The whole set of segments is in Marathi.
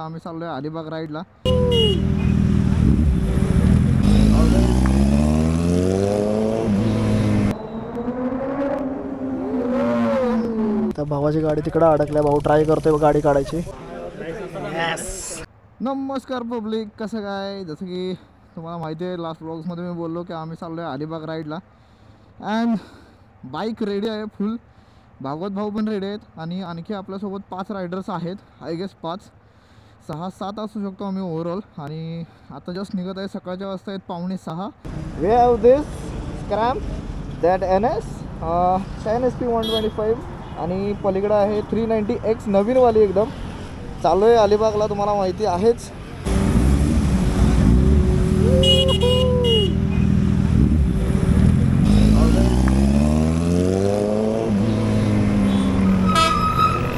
आम्ही चाललोय अलिबाग राईडला. तर भावाची गाडी तिकडे अडकल्या. भाऊ ट्राय करतोय गाडी काढायची. नमस्कार पब्लिक, कसं काय? जसं की तुम्हाला माहिती आहे, लास्ट ब्लॉग्समध्ये मी बोललो की आम्ही चाललो आहे अलिबाग राईडला. अँड बाईक रेडी आहे फुल. भागवत भाऊ पण रेडी आहेत आणि आणखी आपल्यासोबत 5 रायडर्स आहेत. आय गेस 5-6-7 असू शकतो आम्ही ओव्हरऑल. आणि आता जस्ट निघत आहे. सकाळच्या वाजता आहेत 5:45. We have this Scram that NS 10 SP 125 आणि पलीकडे आहे 390X नवीनवाली एकदम. चालू आहे अलिबागला, तुम्हाला माहिती आहेच.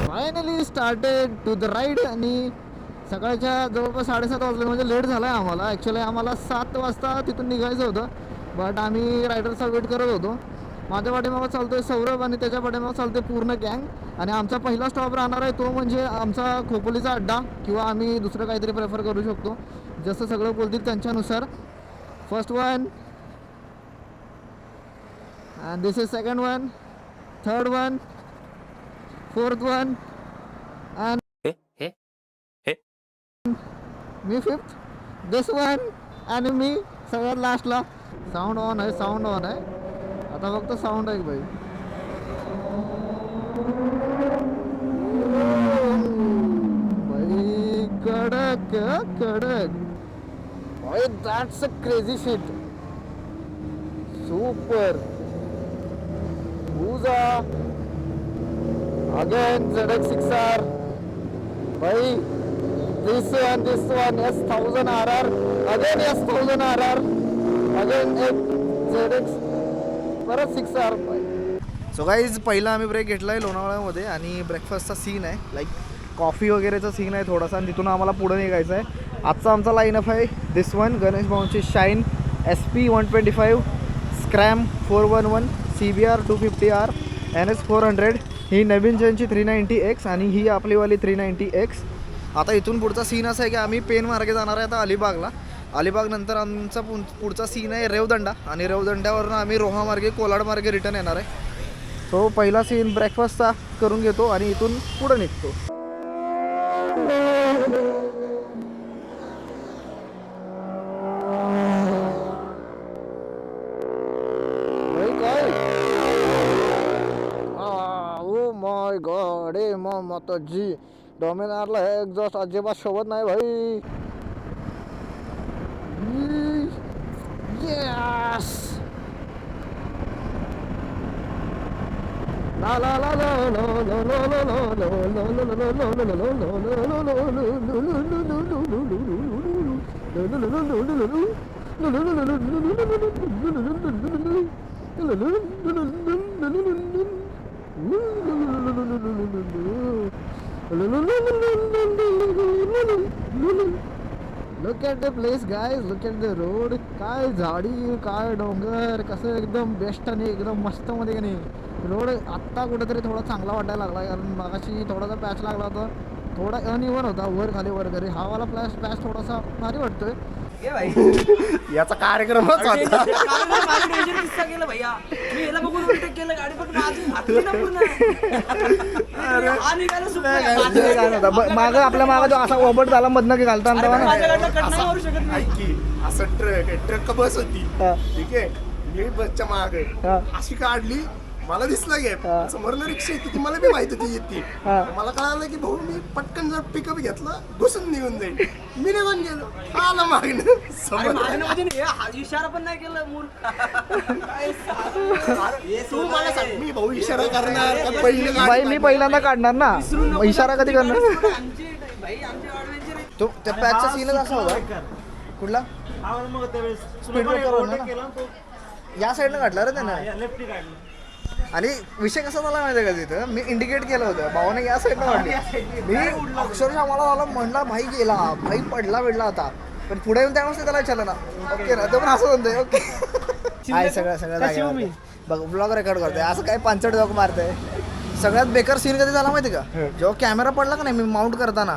Finally started to the ride. आणि सकाळच्या जवळपास 7:30 वाजले, म्हणजे लेट झाला आहे आम्हाला. ॲक्च्युली आम्हाला 7 वाजता तिथून निघायचं होतं, बट आम्ही रायडरचा वेट करत होतो. माझ्या पाठीमागं चालतो आहे सौरभ आणि त्याच्या पाठीमागं चालते पूर्ण गँग. आणि आमचा पहिला स्टॉप राहणार आहे तो म्हणजे आमचा खोपोलीचा अड्डा, किंवा आम्ही दुसरं काहीतरी प्रेफर करू शकतो, जसं सगळं बोलतील त्यांच्यानुसार. First one and this is second one, third one, fourth one and me fifth, this one आणि मी सगळ्यात लास्टला. साऊंड ऑन आहे, साऊंड ऑन आहे. आता फक्त साऊंड आहे भाई. भाई कडक कडक भाई, that's a crazy shit. Super. हुजा again ZX6R भाई. This one S1000 RR, again S1000 RR, again एक ZX, परत 6R. सो गाईज, पहिला आम्ही ब्रेक घेतला आहे लोणावळ्यामध्ये आणि ब्रेकफास्टचा सीन आहे, लाईक कॉफी वगैरेचा सीन आहे थोडासा, आणि तिथून आम्हाला पुढे निघायचं आहे. आजचा आमचा लाईनअप आहे दिस वन, गणेश भाऊंची Shine SP 125, Scram 411, CBR 250R, NS 400, ही नवीन जनची 390X आणि ही आपलीवाली 390X. आता इथून पुढचा सीन असा आहे की आम्ही पेन मार्गे जाणार आहे आता अलिबागला. अलिबाग नंतर आमचा पुढचा सीन आहे रेवदंडा, आणि रेवदंड्यावरून आम्ही रोहा मार्गे कोलाड मार्गे रिटर्न येणार आहे. सो पहिला सीन ब्रेकफास्टचा करून घेतो आणि इथून पुढे निघतो. ओ माय गॉड, ए माताजी, डॉमिनारला एक्झॉस्ट अजिबात शोभत नाही भाई. येस. ला ला ला ला ला ला ला ला ला look at the place guys, look at the road. काय झाडी, काय डोंगर, कसं एकदम बेस्ट आणि एकदम मस्त मध्ये की नाही. रोड आत्ता कुठेतरी थोडा चांगला वाटायला लागला, कारण मागाशी थोडासा पॅच लागला होता, थोडा अनइव्हन होता, वर खाली वर खाली. हावाला पॅच थोडासा भारी वाटतोय. याचा कार्यक्रमच होता. माग आपल्या माग जो असा ओबट झाला मधनं की घालता असं ट्रक बस होती, ठीक आहे. मी बसच्या मागे अशी काढली, मला दिसला गॅप, समोरनं रिक्षा येते ती मला बी माहिती होती येते. मला कळालं की भाऊ मी पटकन जर पिकअप घेतला घुसून निघून जाईल. मी निघून गेलो, आला मागणं इशारा पण नाही केलं. तू मला सांग, मी भाऊ इशारा करणार पहिलं बाई, मी पहिल्यांदा काढणार ना, इशारा कधी करणार. तो त्या पॅचचा सीनच असा होता. कुठला स्पीड या साईडनं काढला रे त्यानं. आणि विषय कसा झाला माहिती आहे का, तिथं मी इंडिकेट केलं होतं, भावाने या साईडनं काढली. मी अक्षरशः मला झाला म्हणला भाई गेला, भाई पडला आता, पण पुढे येऊन त्यानुसार त्याला विचारलं ना, ओके ना, तो पण असं म्हणतोय ओके. आहे सगळं बघ, ब्लॉग रेकॉर्ड करतोय, असं काय 5 जॉक मारतंय. सगळ्यात बेकार सीन कधी झाला माहिती का, जेव्हा कॅमेरा पडला का नाही मी माउंट करताना,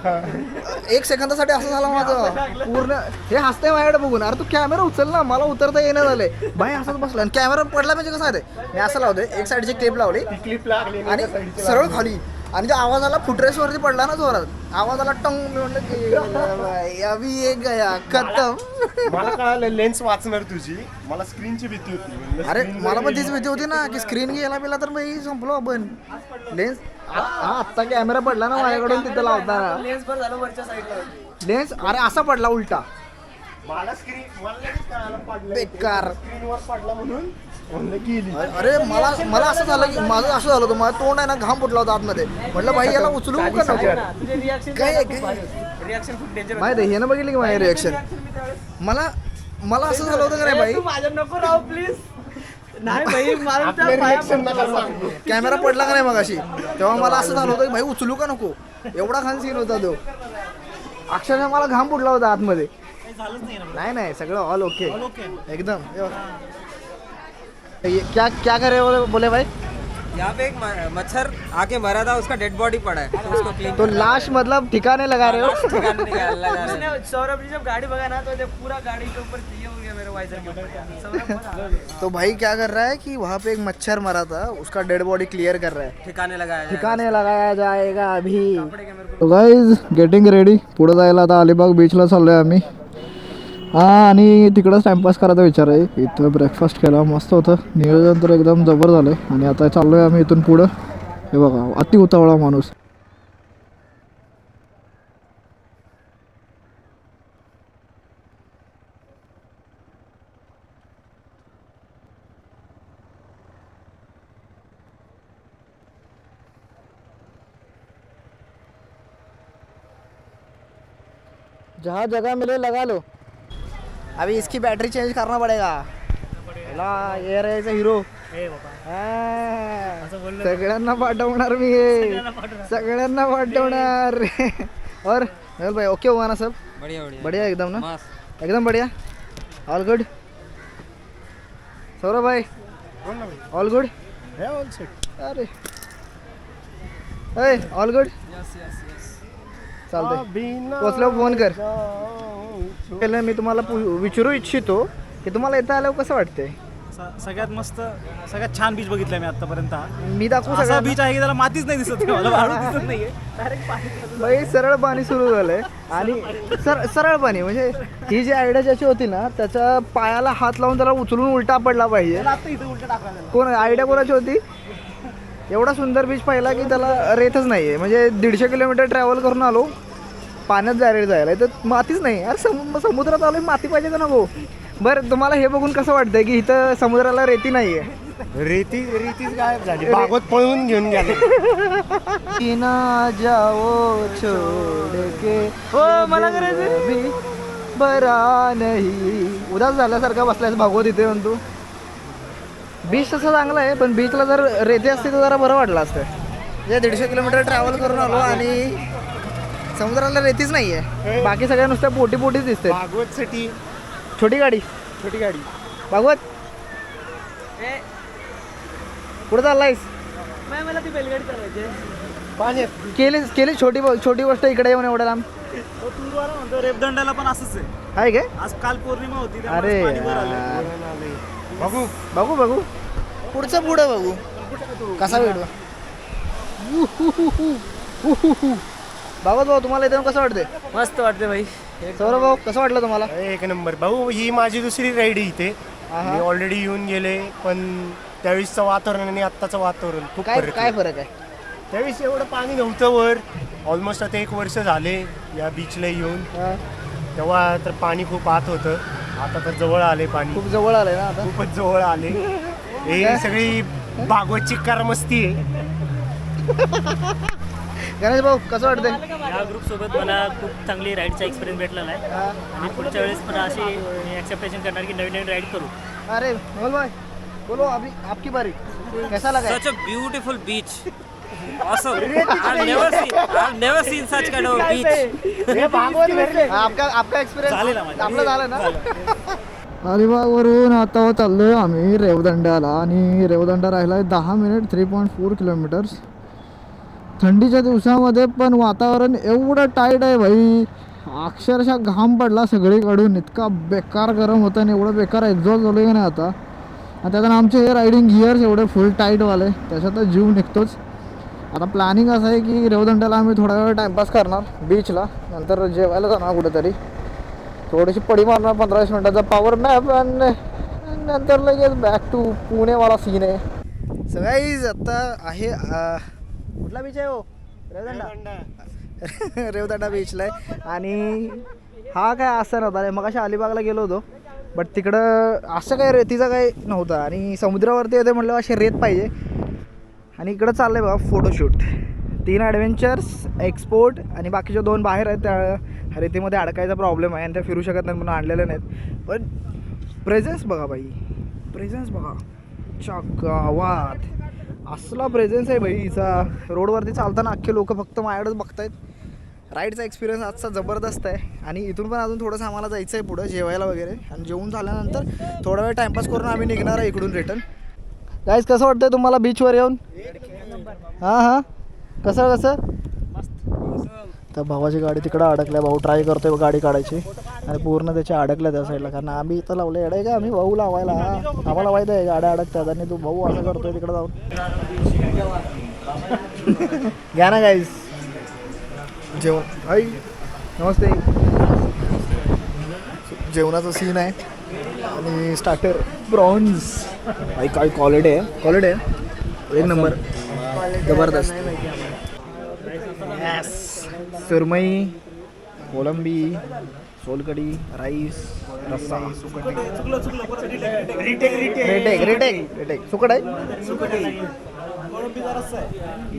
1 सेकंदासाठी असं झालं माझं पूर्ण. हे हसते माझ्याकडे बघून, अरे तू कॅमेरा उचल ना, मला उतरता येणं झालंय. भाई असंच बसलं आणि कॅमेरा पडला म्हणजे कसं आहे, मी असं लावतोय, एक साईडची क्लिप लावली क्लिप लागली आणि सरळ खाली, आणि जो आवाज आला फुटरेस वरती पडला ना जोरात, आवाज आला टंग, मी म्हटलं की अभी एक गया खतम. मला कळालं लेन्स वाचणार तुझी, मला स्क्रीनची भीती होती. म्हणलं अरे screen मला वर पण तीच भीती होती ना की स्क्रीन गेला बिला तर भाई संपलो आपण. लेन्स आत्ता कॅमेरा पडला ना माझ्याकडून तिथं लावताना, लेन्स भर झालं वरच्या साईडला. लेन्स अरे असा पडला उलटा, मला लगेच कळालं पडलं. बेकार. स्क्रीनवर पडला म्हणून म्हणलं गेली. अरे मला असं झालं की माझं असं झालं होतं, माझं तोंड आहे ना घाम फुटला होता आतमध्ये, म्हटलं भाई याला उचलू का नको. तुझे रिॲक्शन काय रिॲक्शन खूप डेंजर. माहिती आहे, हे ना बघितली की माझी रिॲक्शन. मला असं झालं होतं का नाही भाई, तू माझ्या नको राहू प्लीज. नाही भाई मला त्या आपलं पाया reaction नका सांगू. कॅमेरा पडला का नाही मग अशी, तेव्हा मला असं झालं होतं की भाई उचलू का नको, एवढा खान सीन होता तो. अक्षरशः मला घाम फुटला होता आतमध्ये. नाही सगळं ऑल ओके एकदम. क्या क्या करे बोले भाई, यहाँ पे एक मच्छर आके मरा था, उसका डेड बॉडी पड़ा है, तो उसको क्लीन तो लाश मतलब ठिकाने लगा रहे हो. लगा रहे उसने सौरभ जी जब गाड़ी भगा ना तो पूरा गाड़ी के ऊपर ये हो गया मेरे वाइजर के ऊपर. सौरभ बना. तो भाई क्या कर रहा है कि वहाँ पे एक मच्छर मरा था, उसका डेड बॉडी क्लियर कर रहा है, ठिकाने लगाया जाएगा. ठिकाने लगाया जाएगा अभी. तो गाइज गेटिंग रेडी, पुढे जायला आता अलिबाग बीचला चाललोय आम्ही. आणि तिकडंच टाइमपास करायचा विचार आहे. इथं ब्रेकफास्ट केला, मस्त होतं, नियोजन तर एकदम जबर झालं. आणि आता चाललोय आम्ही इथून पुढं. हे बघा अति उतावळा माणूस. जहाँ जगह मिले लगा लो. अभी इसकी बैटरी चेंज करना पड़ेगा. ये रहेगा हीरो. सगळ्यांना पाठवणार मी, सगळ्यांना पाठवणार. और मेहुल भाई ओके हुआ ना सब, बढ़िया बढ़िया बढ़िया एकदम ना, मस्त. एकदम बढ़िया, ऑल गुड. सौरभ भाई ऑल गुड. अरे ऑल गुड. चालतंय, पोचल्यावर फोन कर. पहिलं मी तुम्हाला विचारू इच्छितो की तुम्हाला इथं आल्यावर कसं वाटतंय. सगळ्यात मस्त, सगळ्यात छान बीच बघितलाय मी आतापर्यंत. मी दाखवू असा सगळं बीच आहे की त्याला मातीच नाही दिसत, मला वाळू दिसत नाहीये. बाई सरळ पाणी सुरू झालंय आणि सरळ पाणी, म्हणजे ही जी आयडिया ज्याची होती ना त्याच्या पायाला हात लावून त्याला उचलून उलटा पडला पाहिजे. कोण आयडिया कोणाची होती. एवढा सुंदर बीच पाहिला की त्याला रेतच नाहीये, म्हणजे 150 किलोमीटर ट्रॅव्हल करून आलो पाण्यात जायला तर मातीच नाही. अरे समुद्रात आलोय, माती पाहिजे का नको. बरं तुम्हाला हे बघून कसं वाटतंय की इथं समुद्राला रेती नाहीये. रेतीच गायब झाली, भागवत पळून घेऊन गेले. ना जाओ छोड़ के हो मला करायचं भी बरा नाही. उदास झाल्यासारखा बसलायस भागवत इथे म्हणतो. बीच तसं चांगलं आहे, पण बीचला जर रेती असते तर जरा बरं वाटलं असतं. म्हणजे 150 किलोमीटर ट्रॅव्हल करून आलो आणि समुद्राला रेतीच नाही आहे, बाकी सगळ्या नुसत्या पोटीच दिसते. भागवत साठी छोटी गाडी भागवत कुठं चाललायस. मला ती बैलगाडी चालवायची. पाण्यात केली छोटी गोष्ट इकडे येऊन एवढ्या लांब टूरवाला म्हणतो रेपदंडाला पण असंच आहे. आहे काय. आज काल पौर्णिमा होती, अरे त्यामुळे पाणी वर आलं. यार. बघू पुढचं बघू कसा व्हिडिओ. भाऊ तुम्हाला इथे कसं वाटतंय. मस्त वाटते भाई. सौरभ भाऊ कसं वाटलं तुम्हाला. एक नंबर भाऊ, ही माझी दुसरी राईड इथे. मी ऑलरेडी येऊन गेले, पण त्यावेळेसचं वातावरण आणि आत्ताचं वातावरण खूप काय फरक काय आहे. फरक आहे. त्यावेळेस एवढं पाणी नव्हतं वर. ऑलमोस्ट आता 1 वर्ष झाले या बीचला येऊन. तेव्हा तर पाणी खूप आत होतं, आता तर जवळ आले पाणी, खूप जवळ आलंय ना आता. खूपच जवळ आले. हे सगळी भागवतची कारमस्ती आहे. गणेश भाऊ कसं वाटतंय. या ग्रुपसोबत मला खूप चांगली राईडचा एक्सपिरियन्स भेटलेला आहे आणि पुढच्या वेळेस पण अशी मी ॲक्सेप्टेशन करणार की नवीन राईड करू. अरे मोहन भाई बोलो, अभी आपकी बारी. कैसा लगा. Such a beautiful beach. Awesome. I've never seen such kind of a beach. आपका एक्सपिरियन्स आपलं झालं ना. झालं. अलिबागवरून आता चाललोय आम्ही रेवदंड्याला आणि रेवदंडा राहिला 10 मिनिट 3.4 किलोमीटर्स. थंडीच्या दिवसामध्ये पण वातावरण एवढं टाईट आहे भाई, अक्षरशः घाम पडला सगळीकडून, इतका बेकार गरम होतं आणि एवढं बेकार एक्झॉस्ट झालं नाही आता. आणि त्यातून आमचे हे रायडिंग गिअर्स एवढे फुल टाईटवाले, त्याच्यात जीव निघतोच. आता प्लॅनिंग असं आहे की रेवदंड्याला आम्ही थोडा वेळ टाईमपास करणार बीचला, नंतर जेवायला जाणार कुठेतरी, थोडीशी पडी मारणार 15-20 मिनटाचा पॉवर नॅप, आणि नंतर लगेच बॅक टू पुणेवाला सीन आहे. सो गाईज आता आहे कुठला बीच आहे हो? रेवदंडा बीचला आहे. आणि हा काय असं नव्हता रे, मग अशा अलिबागला गेलो होतो, बट तिकडं असं काय रेतीचा काही नव्हता, आणि समुद्रावरती येते म्हटलं असे रेत पाहिजे. आणि इकडं चाललं आहे बघा फोटोशूट, 3 ॲडव्हेंचर्स, एक्सपोर्ट आणि बाकीच्या 2 बाहेर आहेत. त्या रेतीमध्ये अडकायचा प्रॉब्लेम आहे आणि त्या फिरू शकत नाहीत म्हणून आणलेल्या नाहीत. पण प्रेझेन्स बघा बाई, प्रेझेन्स बघा, च्या गावात असला प्रेझेन्स आहे बाई हिचा. रोडवरती चालताना अख्खे लोक फक्त माझ्याकडेच बघतायत. राईडचा एक्सपिरियन्स आजचा जबरदस्त आहे. आणि इथून पण अजून थोडंसं आम्हाला जायचं आहे पुढं जेवायला वगैरे, आणि जेवून झाल्यानंतर थोडा वेळ टाईमपास करून आम्ही निघणार आहे इकडून रिटर्न. गाईज कसं वाटतंय तुम्हाला बीचवर येऊन? हां कसं तर भावाची गाडी तिकडं अडकल्या, भाऊ ट्राय करतोय गाडी काढायची आणि पूर्ण त्याच्या अडकल्या त्या साईडला, कारण आम्ही इथं लावलं येडं आहे का आम्ही भाऊ लावायला, आम्हाला माहीत आहे गाड्या अडकतात आणि तू भाऊ असं करतोय तिकडं जाऊन. घ्या ना गाईज जेवण. आई नमस्ते. जेवणाचा सीन आहे आणि स्टार्टर प्रॉन्स, आई काय क्वालिटी आहे, एक नंबर जबरदस्त. यस, सुरमई, कोलंबी, सोलकडी, राईस, रस्सा, रिटेक सुकट आहे.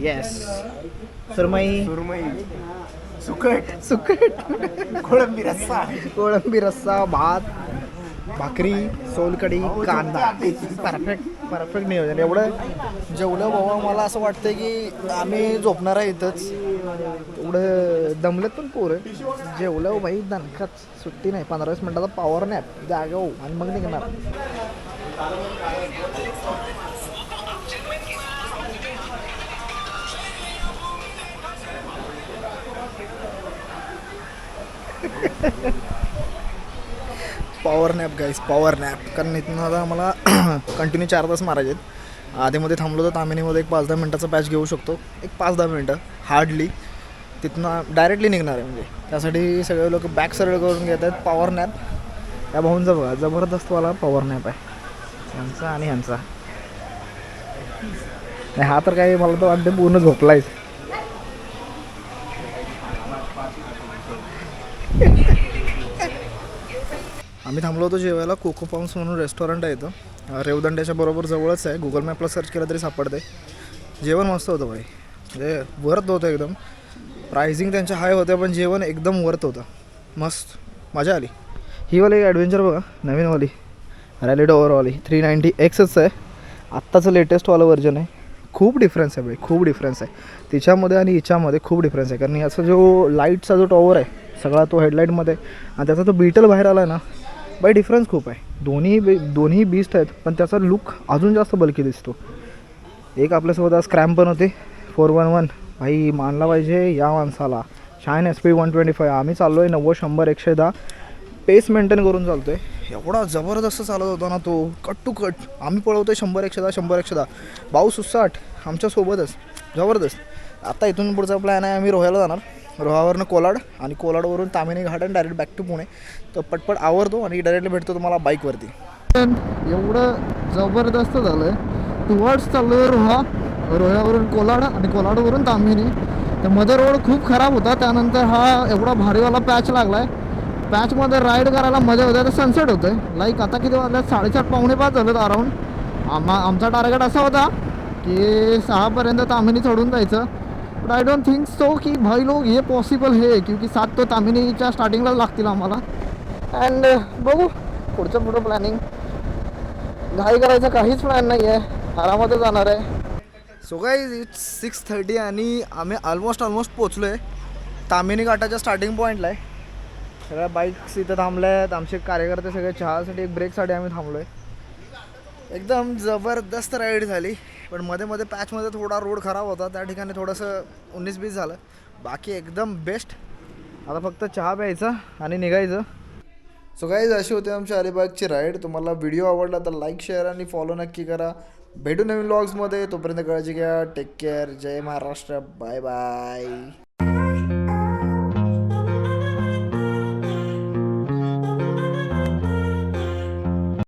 येस, सुरमई, सुकट, कोळंबी रस्सा, भात, भाकरी, सोलकडी, कांदा. परफेक्ट नियोजन. एवढं जेवलं बाबा, मला असं वाटतं की आम्ही झोपणार आहे इथंच. एवढं दमलेत पण पोरं. जेवलं भाई दणकाच, सुट्टी नाही. 15-20 मिनटाचा पॉवर नॅप जागा हो आणि मग निघणार. पॉवर नॅप गाईस, पॉवर नॅप. कारण इथून आता आम्हाला कंटिन्यू 4 तास मारायचे आहेत. आधीमध्ये थांबलो तर तामिनीमध्ये एक 5-10 मिनटाचा पॅच घेऊ शकतो, एक 5-10 मिनटं हार्डली. तिथून डायरेक्टली निघणार आहे. म्हणजे त्यासाठी सगळे लोक बॅक सरळ करून घेत आहेत. पॉवर नॅप या भाऊंचा बघा, जबरदस्तवाला पॉवर नॅप आहे यांचा आणि ह्यांचा. नाही हा तर काही मला तर वाटतं पूर्ण झोपलायच. आम्ही थांबलो होतो जेवायला. कोको पाऊन्स म्हणून रेस्टॉरंट आहे इथं, रेवदंड्याच्या बरोबर जवळच आहे. गुगल मॅपला सर्च केलं तरी सापडते. जेवण मस्त होतं भाई, म्हणजे वर्थ होतं एकदम. प्राइसिंग त्यांच्या हाय होत्या पण जेवण एकदम वर्थ होतं, मस्त मजा आली. ही वाली ॲडव्हेंचर बघा, नवीनवाली रॅली डोवरवाली 390Xच आहे, आत्ताचं लेटेस्टवालं व्हर्जन आहे. खूप डिफरन्स आहे भाई, खूप डिफरन्स आहे तिच्यामध्ये आणि हिच्यामध्ये, खूप डिफरन्स आहे. कारण याचा जो लाईटचा जो टॉवर आहे सगळा तो हेडलाईटमध्ये, आणि त्याचा तो बीटल बाहेर आला आहे ना बाई, डिफरन्स खूप आहे. दोन्ही बीस्ट आहेत, पण त्याचा लुक अजून जास्त बल्की दिसतो. एक आपल्यासोबत आज क्रॅम्प पण होते 411 भाई, मानला पाहिजे या माणसाला. Shine SP 125. आम्ही चाललो आहे 90, 100, 110 पेस मेंटेन करून चालतो आहे. एवढा जबरदस्त चालत होता ना तो, कट टू कट. आम्ही पळवतो 100, 110, 100, 110. भाऊ 60 आमच्यासोबतच, जबरदस्त. आता इथून पुढचा प्लॅन आहे, आम्ही रोह्याला जाणार. रोहावरनं कोलाड आणि कोलाडवरून तामिनी घाट आणि डायरेक्ट बॅक टू पुणे. तर पटपट आवरतो आणि डायरेक्टली भेटतो तुम्हाला बाईकवरती. एवढं जबरदस्त झालं आहे. टुवर्ड्स चाललो आहे रोह्यावरून कोलाड आणि कोलाडवरून तामिनी. तर मध्ये रोड खूप खराब होता, त्यानंतर हा एवढा भारीवाला पॅच लागला आहे. पॅचमध्ये राईड करायला मजा होते. तर सनसेट होतं आहे. लाईक आता किती वाजल्यात, 4:30 पावणे 5 झालं अराऊंड. आमचा टार्गेट असा होता की 6पर्यंत तामिनी चढून जायचं. But I don't think so की भाई लोग ये पॉसिबल है, क्योंकि 7 तो तामिनीच्या स्टार्टिंगलाच लागतील आम्हाला. अँड बघू पुढचं प्लॅनिंग. घाई करायचं काहीच प्लॅन नाही आहे, आरामातच जाणार आहे. सो गाईज इट्स 6:30 आणि आम्ही ऑलमोस्ट पोचलो आहे तामिनी घाटाच्या स्टार्टिंग पॉईंटला आहे. सगळ्या बाईक्स इथं थांबल्या आहेत. आमचे कार्यकर्ते सगळे चहासाठी एक ब्रेकसाठी आम्ही थांबलो आहे. एकदम जबरदस्त राईड झाली. पण मध्ये मध्ये पॅचमध्ये थोडा रोड खराब होता, त्या ठिकाणी थोडंसं 19-20 झालं. बाकी एकदम बेस्ट. आता फक्त चहा प्यायचा आणि निघायचं. सो गाईज अशी होती आमची अलिबागची राईड. तुम्हाला व्हिडिओ आवडला तर लाईक शेअर आणि फॉलो नक्की करा. भेटू नवीन व्लॉग्समध्ये. तोपर्यंत काळजी घ्या. Take care. जय महाराष्ट्र. Bye bye.